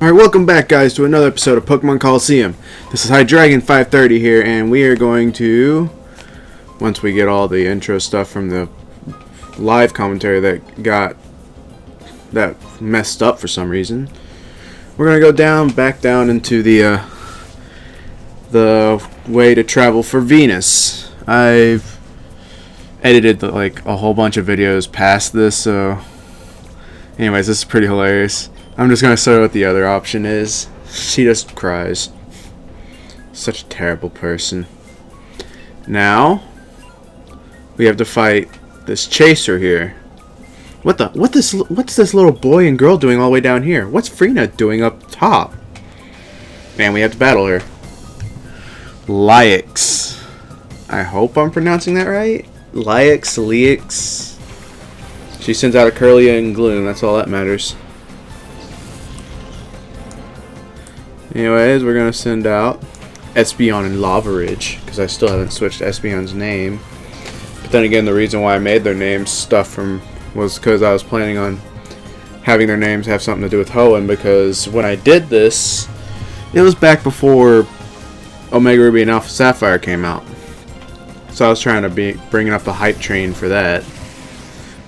Alright, welcome back guys to another episode of Pokemon Colosseum. This is Dragon 530 here, and we are going to, once we get all the intro stuff from the live commentary that messed up for some reason, we're going to go back down into the way to travel for Venus. I've edited like a whole bunch of videos past this, so anyways, this is pretty hilarious. I'm just going to say what the other option is. She just cries. Such a terrible person. Now, we have to fight this chaser here. What's this little boy and girl doing all the way down here? What's Frina doing up top? Man, we have to battle her. Liax. I hope I'm pronouncing that right. Liax. She sends out a Curlia and Gloom. That's all that matters. Anyways, we're going to send out Espeon and Lavaridge, because I still haven't switched Espeon's name. But then again, the reason why I made their names was because I was planning on having their names have something to do with Hoenn, because when I did this, it was back before Omega Ruby and Alpha Sapphire came out. So I was trying to bringing up the hype train for that.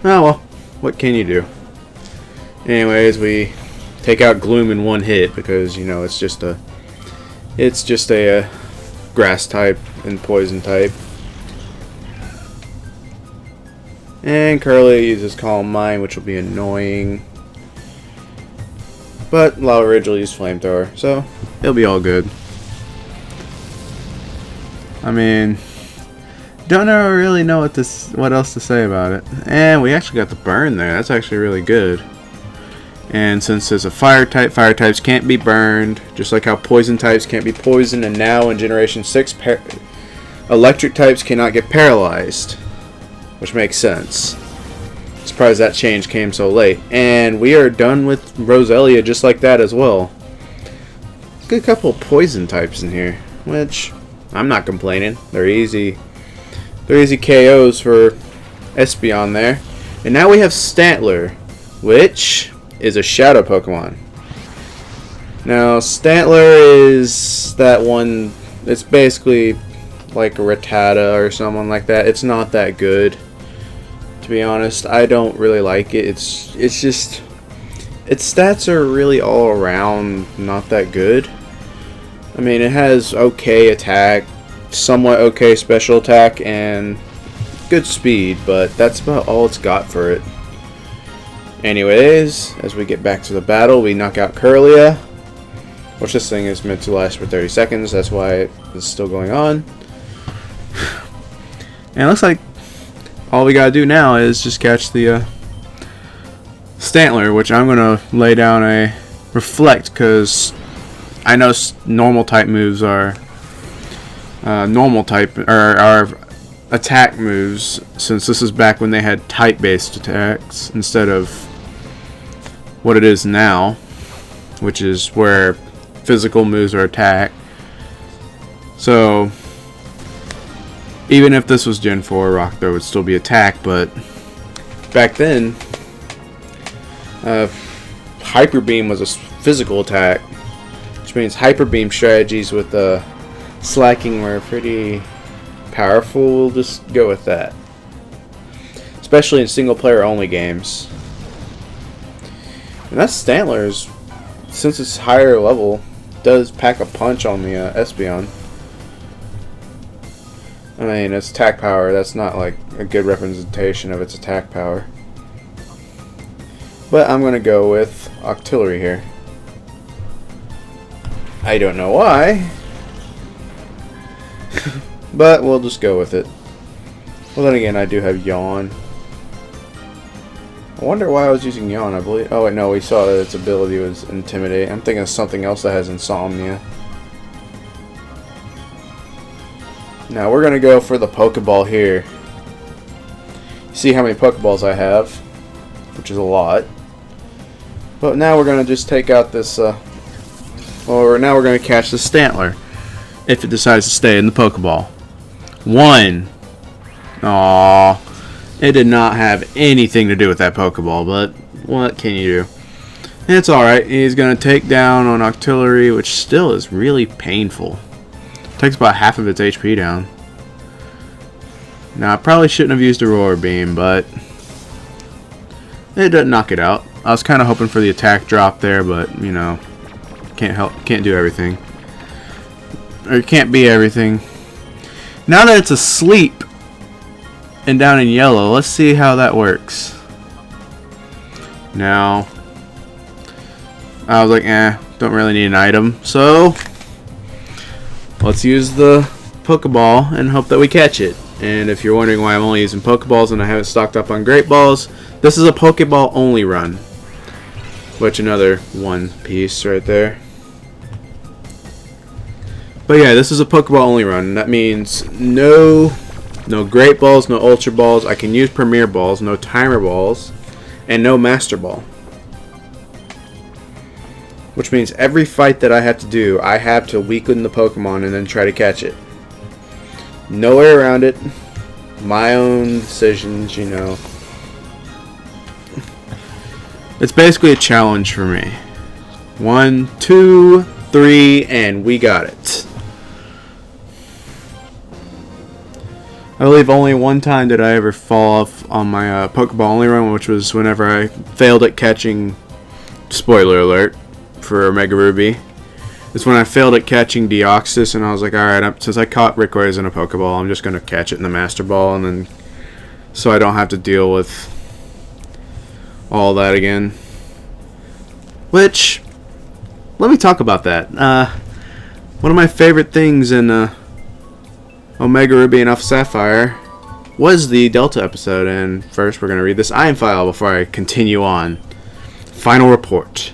Oh well, what can you do? Anyways, we take out Gloom in one hit because, you know, it's just a grass type and poison type. And Curly uses Calm Mind, which will be annoying. But Lavaridge will use Flamethrower, so it'll be all good. I mean, don't really know what else to say about it. And we actually got the burn there. That's actually really good. And since there's a fire types can't be burned, just like how poison types can't be poisoned, and now in Generation 6, electric types cannot get paralyzed, which makes sense. Surprised that change came so late. And we are done with Roselia just like that as well. Good couple of poison types in here, which I'm not complaining. They're easy KOs for Espeon there. And now we have Stantler, which is a shadow Pokemon. Now Stantler is that one, it's basically like a Rattata or someone like that. It's not that good, to be honest. I don't really like it. It's just, its stats are really all around not that good. I mean, it has okay attack, somewhat okay special attack, and good speed, but that's about all it's got for it. Anyways, as we get back to the battle, we knock out Curlia, which this thing is meant to last for 30 seconds. That's why it's still going on. And it looks like all we gotta do now is just catch the Stantler, which I'm gonna lay down a Reflect, because I know normal type moves are are attack moves, since this is back when they had type-based attacks instead of what it is now, which is where physical moves are attack. So even if this was Gen 4, Rock Throw would still be attack, but back then Hyper Beam was a physical attack, which means Hyper Beam strategies with slacking were pretty powerful. We'll just go with that, especially in single player only games. And that Stantler's, since it's higher level, does pack a punch on the Espeon. I mean, its attack power, that's not like a good representation of its attack power. But I'm gonna go with Octillery here. I don't know why, but we'll just go with it. Well, then again, I do have Yawn. I wonder why I was using Yawn. I believe. Oh wait, no, we saw that its ability was Intimidate. I'm thinking of something else that has Insomnia. Now we're gonna go for the Pokeball here. See how many Pokeballs I have, which is a lot. But now we're gonna just take out this. Now we're gonna catch the Stantler if it decides to stay in the Pokeball. 1. Aww. It did not have anything to do with that Pokeball, but what can you do? It's alright. He's going to take down on artillery, which still is really painful. Takes about half of its HP down. Now, I probably shouldn't have used a roar beam, but it doesn't knock it out. I was kind of hoping for the attack drop there, but, you know, can't do everything. Or can't be everything. Now that it's asleep and down in yellow, let's see how that works. Now, I was like, don't really need an item, so let's use the Pokeball and hope that we catch it. And if you're wondering why I'm only using Pokeballs and I haven't stocked up on Great Balls, this is a Pokeball only run. Which, another one piece right there. But yeah, this is a Pokeball only run. That means no Great Balls, no Ultra Balls. I can use Premier Balls, no Timer Balls, and no Master Ball. Which means every fight that I have to do, I have to weaken the Pokemon and then try to catch it. No way around it. My own decisions, you know. It's basically a challenge for me. 1, 2, 3, and we got it. I believe only one time did I ever fall off on my Pokeball only run, which was whenever I failed at catching, spoiler alert, for Mega Ruby. It's when I failed at catching Deoxys, and I was like, alright, since I caught Rickoys in a Pokeball, I'm just going to catch it in the Master Ball, and then so I don't have to deal with all that again. Which, let me talk about that. One of my favorite things in Omega Ruby and Alpha Sapphire was the Delta episode, and first we're going to read this item file before I continue on. Final report.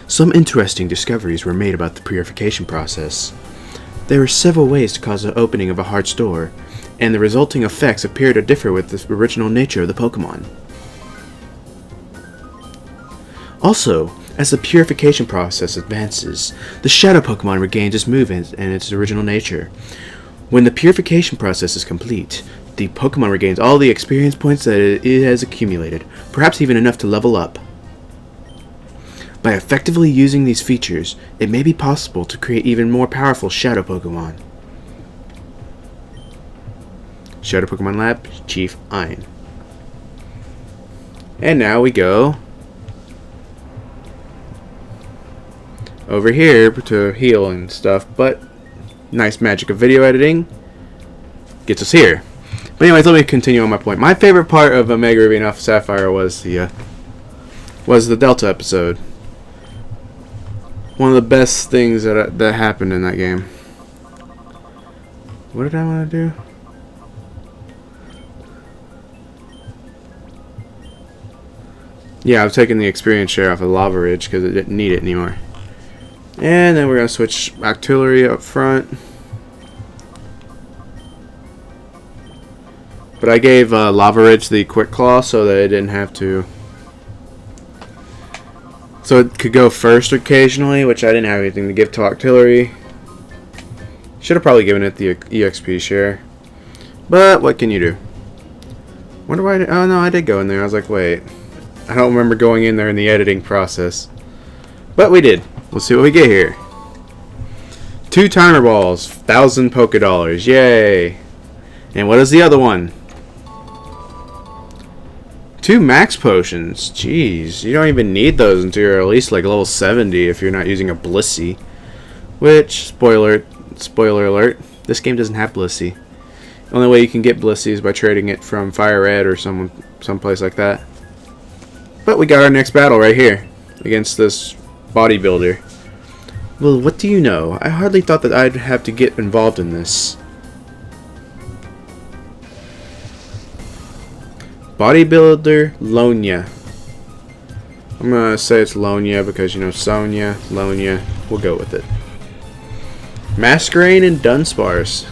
Some interesting discoveries were made about the purification process. There are several ways to cause the opening of a heart's door, and the resulting effects appear to differ with the original nature of the Pokemon. Also, as the purification process advances, the Shadow Pokemon regains its movement and its original nature. When the purification process is complete, the Pokemon regains all the experience points that it has accumulated, perhaps even enough to level up. By effectively using these features, it may be possible to create even more powerful Shadow Pokemon. Shadow Pokemon Lab, Chief Ein. And now we go over here to heal and stuff, but nice magic of video editing gets us here. But anyways, let me continue on my point. My favorite part of Omega Ruby and Alpha Sapphire was the Delta episode. One of the best things that happened in that game. What did I want to do? Yeah, I've taken the experience share off of Lava Ridge because it didn't need it anymore. And then we're going to switch artillery up front. But I gave Lava Ridge the Quick Claw so that it didn't have to... So it could go first occasionally, which I didn't have anything to give to artillery. Should have probably given it the EXP share. But what can you do? Wonder why oh no, I did go in there. I was like, wait. I don't remember going in there in the editing process. But we did. We'll see what we get here. 2 timer balls, 1,000 Poké Dollars. Yay! And what is the other one? 2 max potions. Jeez, you don't even need those until you're at least like level 70 if you're not using a Blissey. Which, spoiler alert, this game doesn't have Blissey. The only way you can get Blissey is by trading it from Fire Red or someplace like that. But we got our next battle right here against this bodybuilder. Well, what do you know? I hardly thought that I'd have to get involved in this. Bodybuilder Lonia. I'm gonna say it's Lonia because, you know, Sonia, Lonia. We'll go with it. Masquerain and Dunsparce.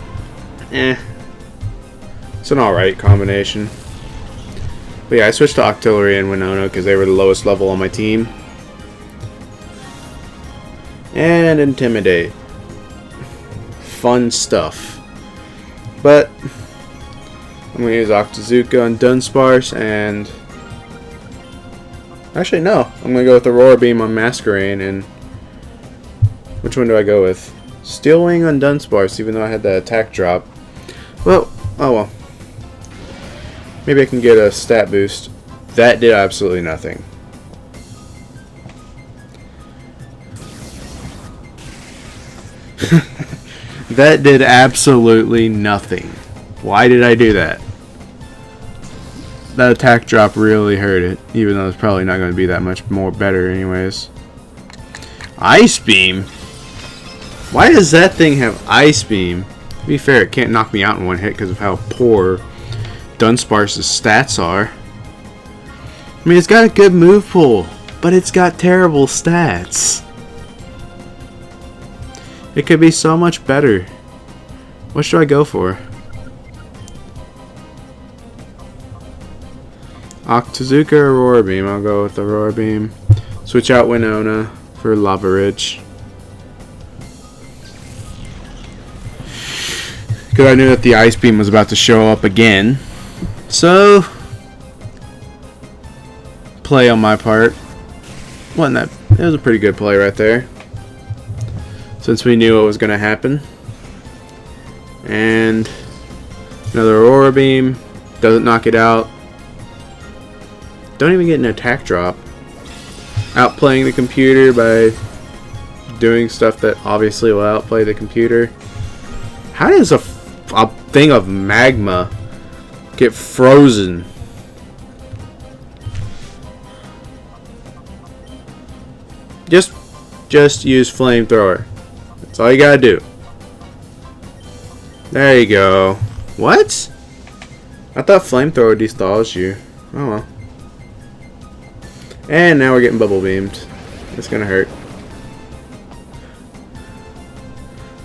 It's an alright combination. But yeah, I switched to Octillery and Winona because they were the lowest level on my team. And Intimidate. Fun stuff. But I'm going to use Octazooka on Dunsparce, and Actually, no. I'm going to go with the Roar Beam on Masquerain. And which one do I go with? Steel Wing on Dunsparce, even though I had that attack drop. Well, oh well. Maybe I can get a stat boost. That did absolutely nothing. That did absolutely nothing. Why did I do that? That attack drop really hurt it, even though it's probably not going to be that much more better anyways. Ice Beam? Why does that thing have Ice Beam? To be fair, it can't knock me out in one hit because of how poor Dunsparce's stats are. I mean, it's got a good move pool, but it's got terrible stats. It could be so much better. What should I go for? Octazooka or Roar Beam? I'll go with the Roar Beam. Switch out Winona for Lava Ridge. Because I knew that the Ice Beam was about to show up again. So, play on my part. Wasn't that? It was a pretty good play right there. Since we knew what was going to happen. And another Aurora Beam. Doesn't knock it out. Don't even get an attack drop. Outplaying the computer by doing stuff that obviously will outplay the computer. How does a thing of magma get frozen? Just use flamethrower. That's all you gotta do. There you go. What? I thought flamethrower dethaws you. Oh well. And now we're getting bubble beamed. It's gonna hurt.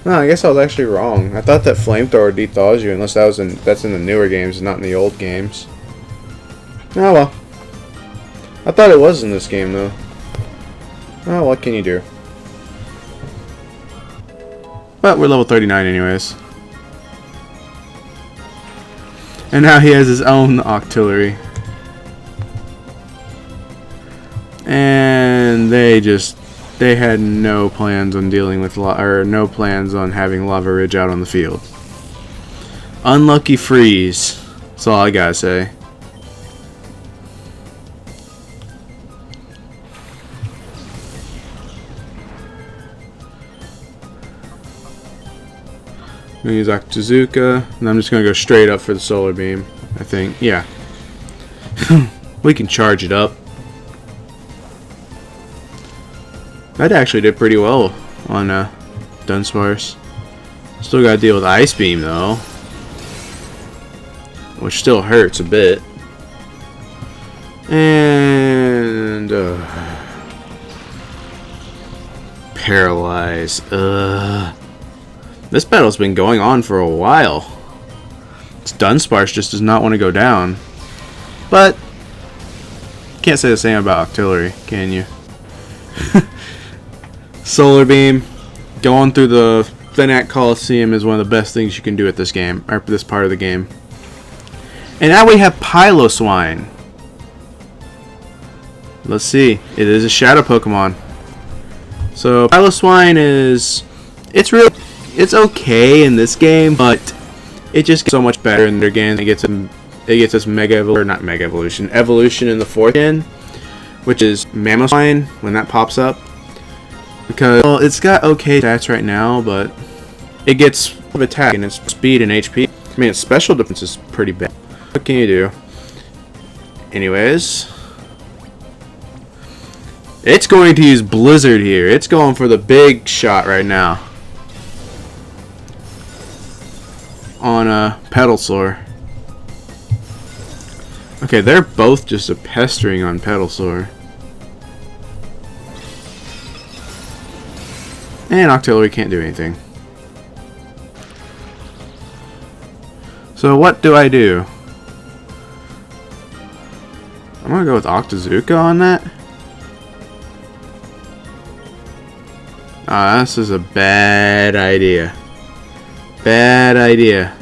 No, I guess I was actually wrong. I thought that flamethrower dethaws you, unless that's in the newer games, not in the old games. Oh well. I thought it was in this game though. Oh, what can you do? But we're level 39 anyways. And now he has his own Octillery. And they had no plans on dealing with no plans on having Lava Ridge out on the field. Unlucky freeze. That's all I gotta say. I'm gonna use Octazooka, and I'm just gonna go straight up for the Solar Beam. I think, yeah. We can charge it up. That actually did pretty well on Dunsparce. Still gotta deal with Ice Beam though, which still hurts a bit. And Paralyze. This battle's been going on for a while. Dunsparce just does not want to go down. But can't say the same about Octillery, can you? Solar Beam, going through the Thinat Colosseum is one of the best things you can do at this game, or this part of the game. And now we have Piloswine. Let's see. It is a Shadow Pokemon. So Piloswine it's okay in this game, but it just gets so much better in their games. It gets this evolution in the 4th gen, which is Mamoswine when that pops up. Because, well, it's got okay stats right now, but it gets of attack and its speed and HP. I mean, its special defense is pretty bad. What can you do? Anyways, it's going to use Blizzard here. It's going for the big shot right now on a Pedalsaur. Okay, they're both just a pestering on Pedalsaur. And Octillery can't do anything. So what do I do? I'm gonna go with Octazooka on that. Ah, this is a bad idea. Bad idea.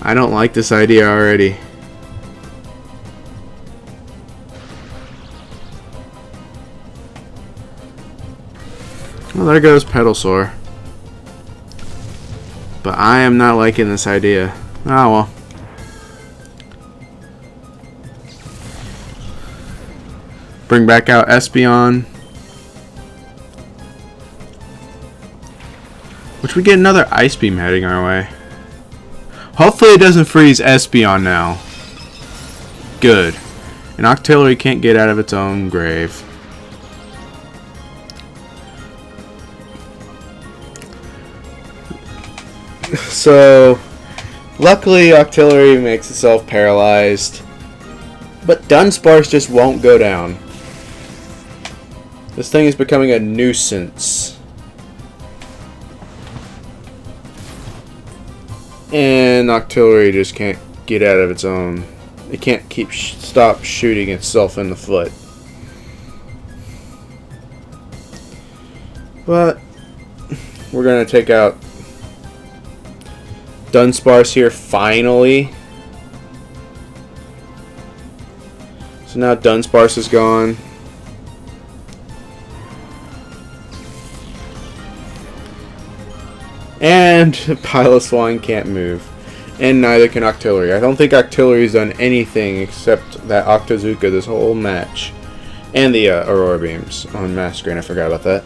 I don't like this idea already. Well, there goes Piloswine. But I am not liking this idea. Oh well. Bring back out Espeon. Which we get another Ice Beam heading our way. Hopefully it doesn't freeze Espeon now. Good. An Octillery can't get out of its own grave. So, luckily Octillery makes itself paralyzed. But Dunsparce just won't go down. This thing is becoming a nuisance. And Octillery just can't get out of its own. It can't stop shooting itself in the foot. But we're gonna take out Dunsparce here finally. So now Dunsparce is gone. And Piloswine can't move. And neither can Octillery. I don't think Octillery's done anything except that Octazooka this whole match. And the Aurora Beams on Masquerain. I forgot about that.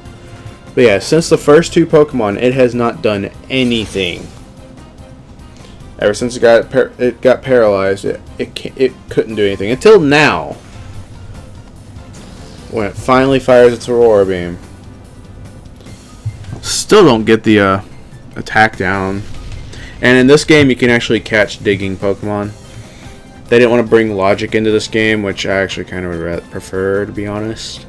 But yeah, since the first two Pokemon, it has not done anything. Ever since it got paralyzed, it couldn't do anything. Until now. When it finally fires its Aurora Beam. Still don't get the attack down. And in this game, you can actually catch digging Pokemon. They didn't want to bring logic into this game, which I actually kind of would prefer, to be honest.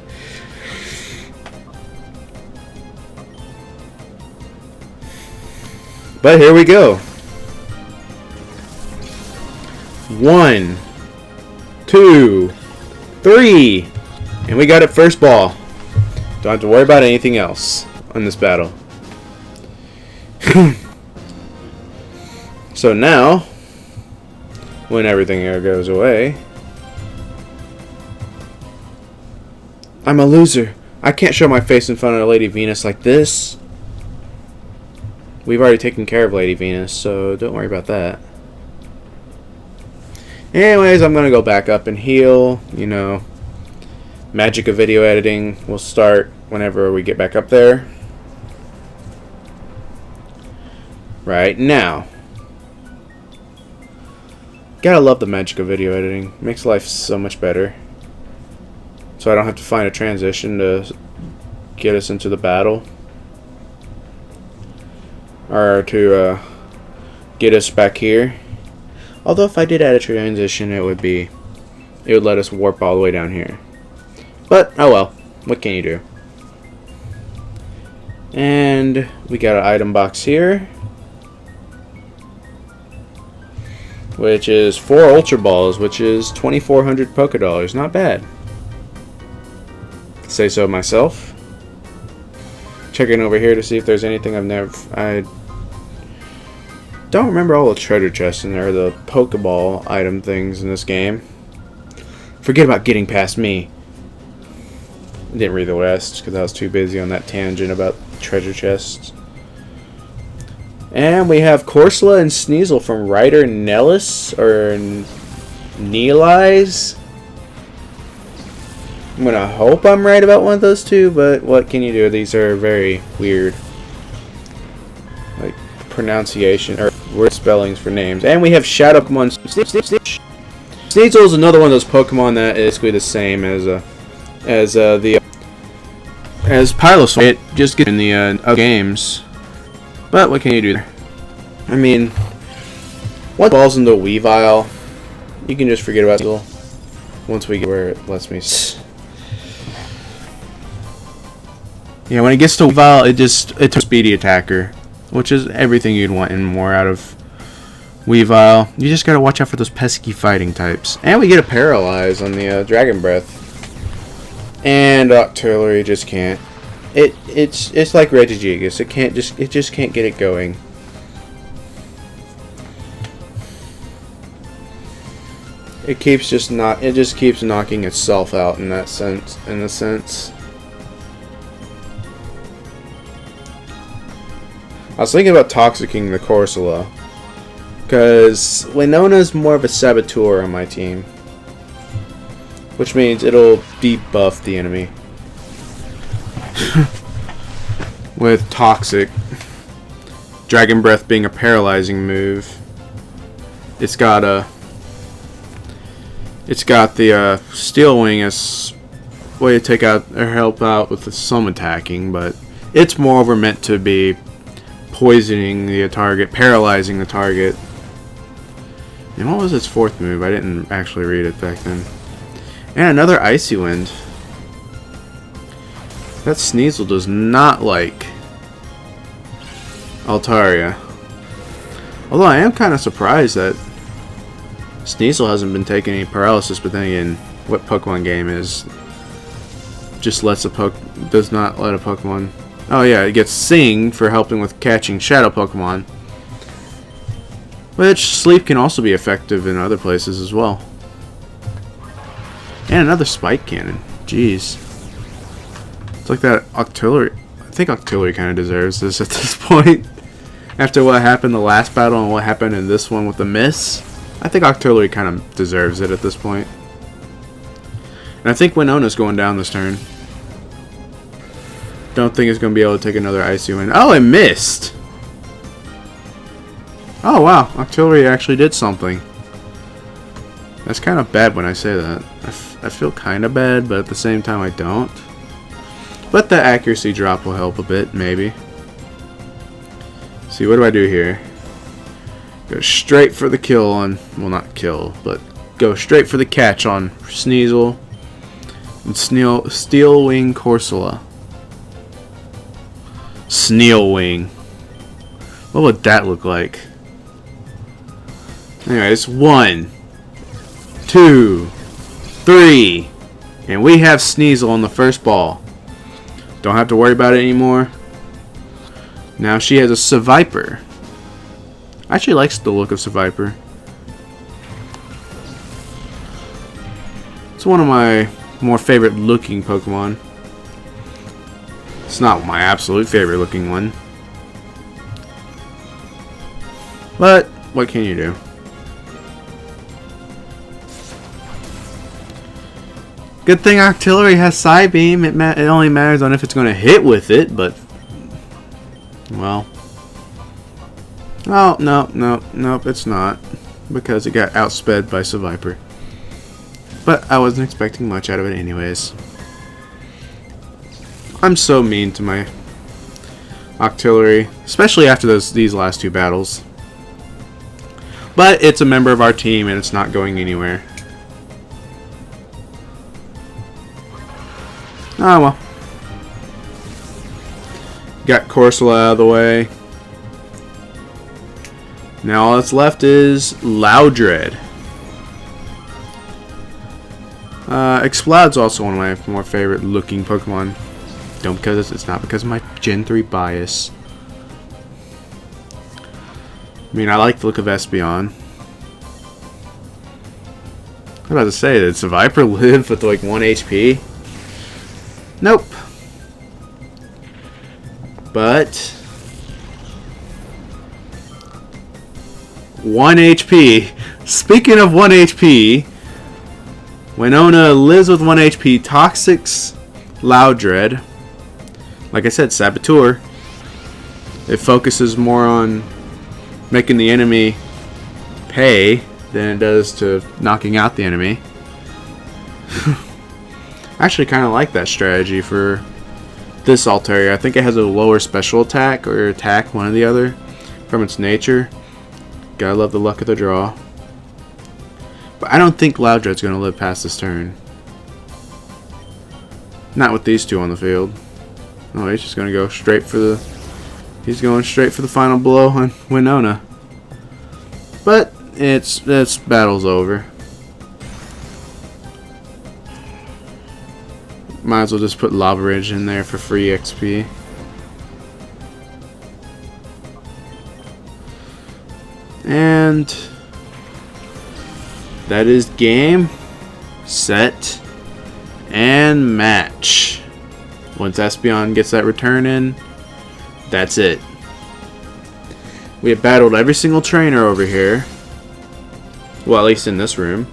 But here we go. 1, 2, 3, and we got it first ball. Don't have to worry about anything else on this battle. So now, when everything here goes away, I'm a loser. I can't show my face in front of Lady Venus like this. We've already taken care of Lady Venus, so don't worry about that. Anyways, I'm going to go back up and heal. You know, magic of video editing will start whenever we get back up there. Right now. Gotta love the magic of video editing. Makes life so much better. So I don't have to find a transition to get us into the battle. Or to get us back here. Although if I did add a transition, it would let us warp all the way down here. But oh well, what can you do? And we got an item box here, which is 4 Ultra Balls, which is 2,400 Pokédollars. Not bad. Say so myself. Checking over here to see if there's anything I don't remember all the treasure chests in there, the Pokeball item things in this game. Forget about getting past me. I didn't read the rest because I was too busy on that tangent about treasure chests. And we have Corsola and Sneasel from Ryder Nellis or Neelize. I'm gonna hope I'm right about one of those two, but what can you do? These are very weird, like pronunciation or word spellings for names. And we have Shadow Pokemon. Sneasel is another one of those Pokemon that is basically the same as Piloswine. It just gets in the other games. But what can you do there? I mean, once it falls into Weavile, you can just forget about it once we get where it lets me. Yeah, when it gets to Weavile, it's a speedy attacker, which is everything you'd want and more out of Weavile. You just gotta watch out for those pesky fighting types. And we get a Paralyze on the Dragon Breath. And Octillery just can't. It's like Regigigas. It just can't get it going. It just keeps knocking itself out in a sense. I was thinking about Toxicking the Corsola, because Winona's more of a saboteur on my team, which means it'll debuff the enemy with Toxic. Dragon Breath being a paralyzing move. It's got the Steel Wing as a way to take out or help out with some attacking, but it's moreover meant to be poisoning the target, paralyzing the target. And what was its fourth move? I didn't actually read it back then. And another Icy Wind. That Sneasel does not like Altaria. Although I am kind of surprised that Sneasel hasn't been taking any paralysis, but then again, what Pokemon game is just does not let a Pokemon. Oh yeah, it gets Sing for helping with catching Shadow Pokemon. Which Sleep can also be effective in other places as well. And another Spike Cannon. Jeez. It's like that Octillery. I think Octillery kind of deserves this at this point. After what happened the last battle and what happened in this one with the miss, I think Octillery kind of deserves it at this point. And I think Winona's going down this turn. Don't think it's going to be able to take another Icy Wind. Oh, it missed! Oh wow, Octillery actually did something. That's kind of bad when I say that. I feel kind of bad, but at the same time I don't. But the accuracy drop will help a bit, maybe. See, what do I do here? Go straight for the kill on... Well, not kill, but go straight for the catch on Sneasel and Steel Wing Corsola. Sneasel Wing. What would that look like? Anyways, 1, 2, 3, and we have Sneasel on the first ball. Don't have to worry about it anymore. Now she has a Seviper. I actually likes the look of Seviper. It's one of my more favorite looking Pokemon. It's not my absolute favorite looking one, but what can you do? Good thing Octillery has Psybeam. It only matters on if it's going to hit with it, but... Well... Oh, nope, it's not. Because it got outsped by Seviper. But I wasn't expecting much out of it anyways. I'm so mean to my Octillery. Especially after these last two battles. But it's a member of our team and it's not going anywhere. Oh well. Got Corsola out of the way. Now all that's left is Loudred. Exploud's also one of my more favorite looking Pokemon. Don't because it's not because of my Gen 3 bias. I mean, I like the look of Espeon. I was about to say, did Seviper live with like 1 HP? Nope. But 1 HP. Speaking of 1 HP, Winona lives with 1 HP. Toxic's Loudred. Like I said, Saboteur. It focuses more on making the enemy pay than it does to knocking out the enemy. I actually kind of like that strategy for this Altaria. I think it has a lower special attack or attack, one or the other, from its nature. Gotta love the luck of the draw. But I don't think Loudred's going to live past this turn. Not with these two on the field. Oh, he's just going to go straight for the... He's going straight for the final blow on Winona. But this battle's over. Might as well just put Lava Ridge in there for free XP. And that is game, set, and match. Once Espeon gets that return in, that's it. We have battled every single trainer over here. Well, at least in this room.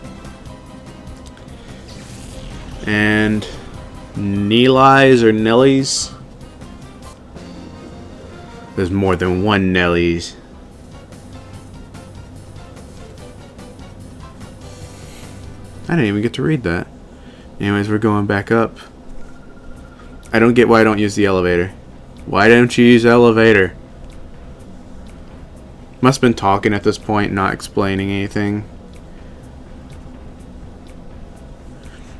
And Nellies or Nellies. There's more than one Nellies. I didn't even get to read that. Anyways, we're going back up. I don't get why I don't use the elevator. Why don't you use the elevator? Must have been talking at this point, not explaining anything.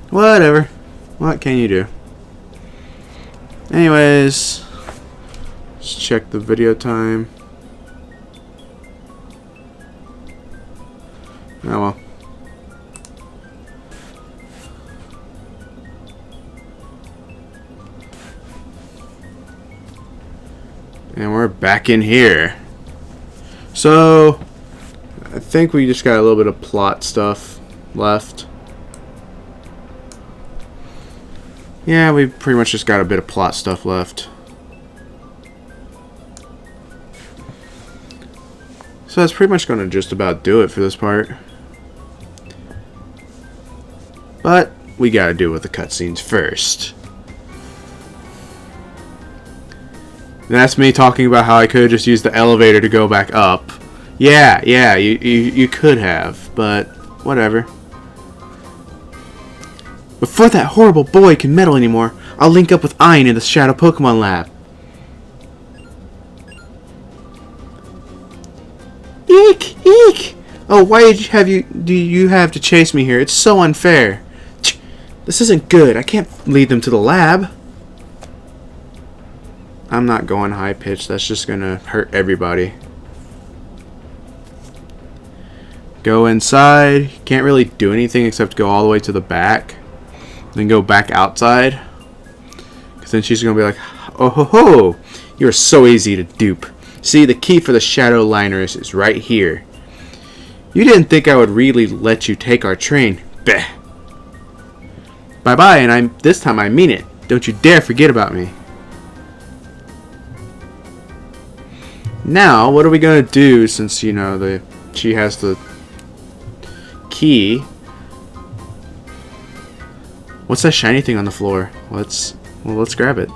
Whatever. What can you do? Anyways, let's check the video time. Oh well. And we're back in here. So, I think we just got a little bit of plot stuff left. Yeah, we pretty much just got a bit of plot stuff left. So that's pretty much going to just about do it for this part. But we got to do with the cutscenes first. And that's me talking about how I could just use the elevator to go back up. Yeah, you could have, but whatever. Before that horrible boy can meddle anymore, I'll link up with Ein in the Shadow Pokemon Lab. Eek! Eek! Oh, why do you have to chase me here? It's so unfair. This isn't good. I can't lead them to the lab. I'm not going high pitched. That's just gonna hurt everybody. Go inside. Can't really do anything except go all the way to the back. Then go back outside. Because then she's gonna be like, oh ho ho! You're so easy to dupe. See, the key for the Shadow Liners is right here. You didn't think I would really let you take our train. Bleh. Bye bye, and this time I mean it. Don't you dare forget about me. Now, what are we gonna do since, you know, she has the key? What's that shiny thing on the floor? Let's grab it.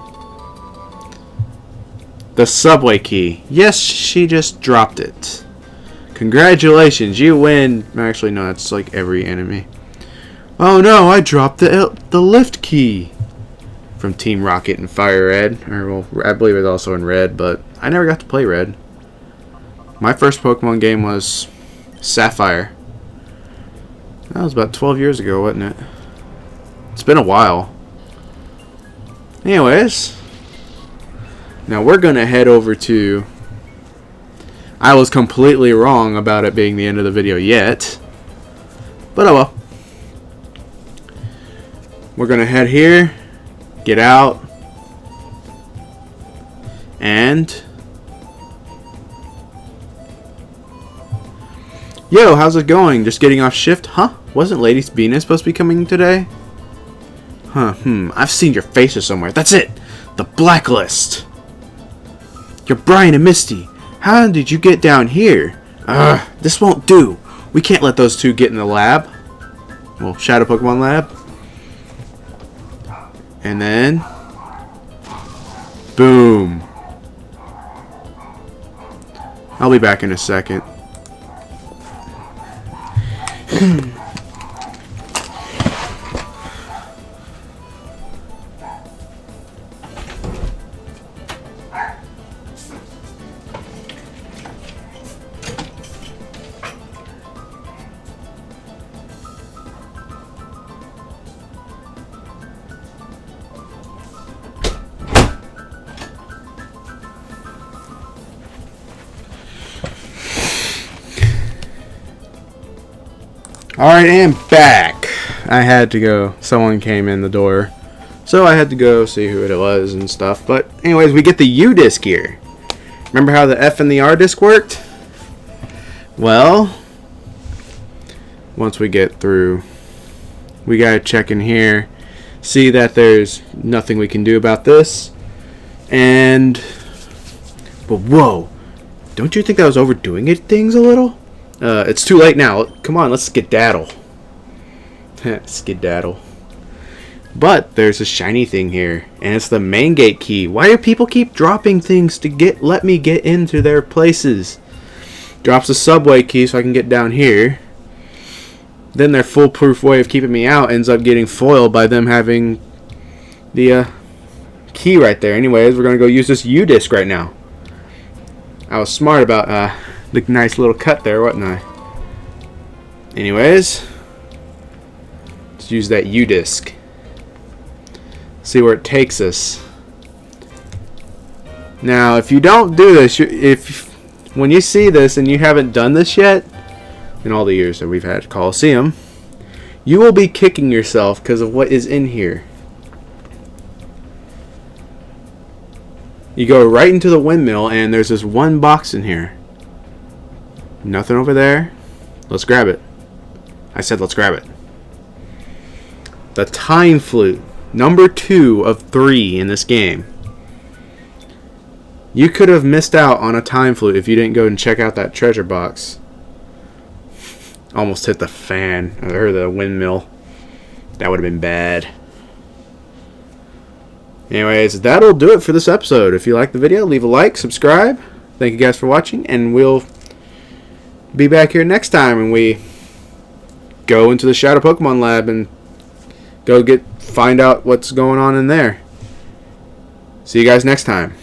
The subway key. Yes, she just dropped it. Congratulations, you win. Actually, no, that's like every enemy. Oh no, I dropped the lift key. From Team Rocket and Fire Red. Or, well, I believe it's also in Red, but I never got to play Red. My first Pokemon game was Sapphire. That was about 12 years ago, wasn't it? It's been a while. Anyways. Now we're going to head over to... I was completely wrong about it being the end of the video yet. But oh well. We're going to head here. Get out. And... Yo, how's it going? Just getting off shift? Huh? Wasn't Lady Venus supposed to be coming today? Huh, I've seen your faces somewhere. That's it! The blacklist! You're Brian and Misty. How did you get down here? This won't do. We can't let those two get in the lab. Well, Shadow Pokemon Lab. And then... boom. I'll be back in a second. Alright, and back. I had to go. Someone came in the door. So I had to go see who it was and stuff. But anyways, we get the U disc here. Remember how the F and the R disc worked? Well, once we get through, we gotta check in here. See that there's nothing we can do about this. And... but whoa! Don't you think I was overdoing things a little? It's too late now. Come on, let's skedaddle. Skedaddle. But there's a shiny thing here, and it's the main gate key. Why do people keep dropping things to let me get into their places? Drops a subway key so I can get down here. Then their foolproof way of keeping me out ends up getting foiled by them having the key right there. Anyways, we're going to go use this U-disc right now. I was smart about the nice little cut there, wasn't I? Anyways, let's use that U-disc. See where it takes us. Now, if you don't do this, when you see this and you haven't done this yet, in all the years that we've had Colosseum, you will be kicking yourself because of what is in here. You go right into the windmill, and there's this one box in here. Nothing over there. Let's grab it. I said let's grab it. The Time Flute. Number 2 of 3 in this game. You could have missed out on a Time Flute if you didn't go and check out that treasure box. Almost hit the fan, or the windmill. That would have been bad. Anyways, that'll do it for this episode. If you like the video, leave a like, subscribe. Thank you guys for watching, and we'll be back here next time when we go into the Shadow Pokemon Lab and find out what's going on in there. See you guys next time.